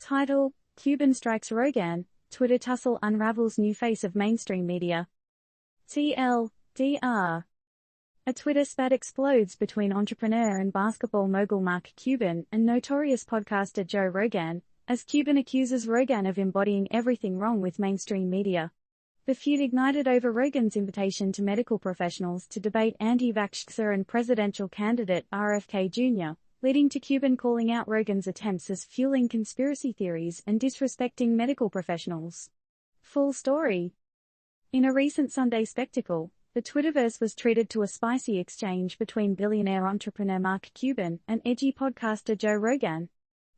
Title: Cuban strikes Rogan, Twitter tussle unravels new face of mainstream media. TLDR. A Twitter spat explodes between entrepreneur and basketball mogul Mark Cuban and notorious podcaster Joe Rogan, as Cuban accuses Rogan of embodying everything wrong with mainstream media. The feud ignited over Rogan's invitation to medical professionals to debate anti-vaxxer and presidential candidate RFK Jr., leading to Cuban calling out Rogan's attempts as fueling conspiracy theories and disrespecting medical professionals. Full story. In a recent Sunday spectacle, the Twitterverse was treated to a spicy exchange between billionaire entrepreneur Mark Cuban and edgy podcaster Joe Rogan.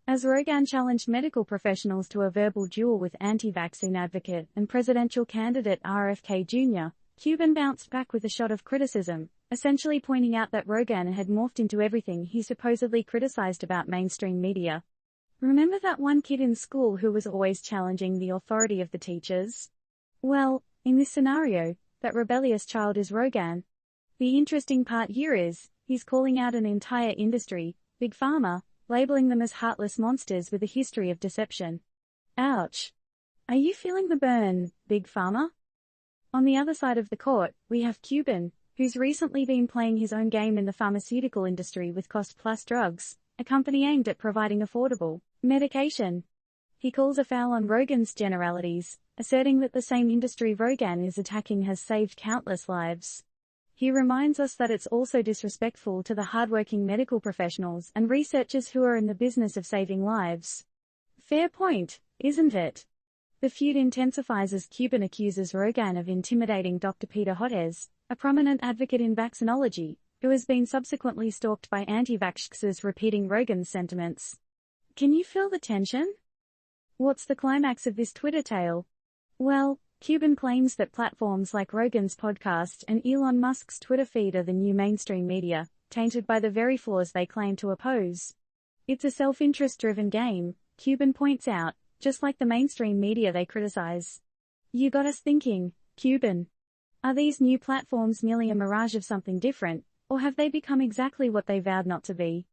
As Rogan challenged medical professionals to a verbal duel with anti-vaccine advocate and presidential candidate RFK Jr., Cuban bounced back with a shot of criticism, essentially pointing out that Rogan had morphed into everything he supposedly criticized about mainstream media. Remember that one kid in school who was always challenging the authority of the teachers? Well, in this scenario, that rebellious child is Rogan. The interesting part here is, he's calling out an entire industry, Big Pharma, labeling them as heartless monsters with a history of deception. Ouch. Are you feeling the burn, Big Pharma? On the other side of the court, we have Cuban, who's recently been playing his own game in the pharmaceutical industry with Cost Plus Drugs, a company aimed at providing affordable medication. He calls a foul on Rogan's generalities, asserting that the same industry Rogan is attacking has saved countless lives. He reminds us that it's also disrespectful to the hardworking medical professionals and researchers who are in the business of saving lives. Fair point, isn't it? The feud intensifies as Cuban accuses Rogan of intimidating Dr. Peter Hotez, a prominent advocate in vaccinology, who has been subsequently stalked by anti-vaxxers repeating Rogan's sentiments. Can you feel the tension? What's the climax of this Twitter tale? Well, Cuban claims that platforms like Rogan's podcast and Elon Musk's Twitter feed are the new mainstream media, tainted by the very flaws they claim to oppose. It's a self-interest-driven game, Cuban points out, just like the mainstream media they criticize. You got us thinking, Cuban. Are these new platforms merely a mirage of something different, or have they become exactly what they vowed not to be?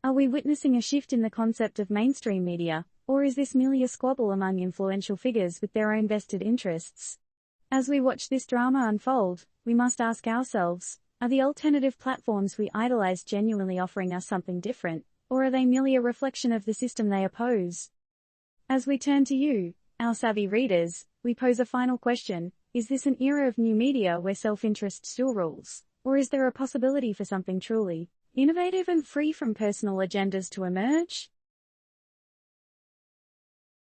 Are we witnessing a shift in the concept of mainstream media, or is this merely a squabble among influential figures with their own vested interests? As we watch this drama unfold, we must ask ourselves, are the alternative platforms we idolize genuinely offering us something different, or are they merely a reflection of the system they oppose? As we turn to you, our savvy readers, we pose a final question: is this an era of new media where self-interest still rules, or is there a possibility for something truly innovative and free from personal agendas to emerge?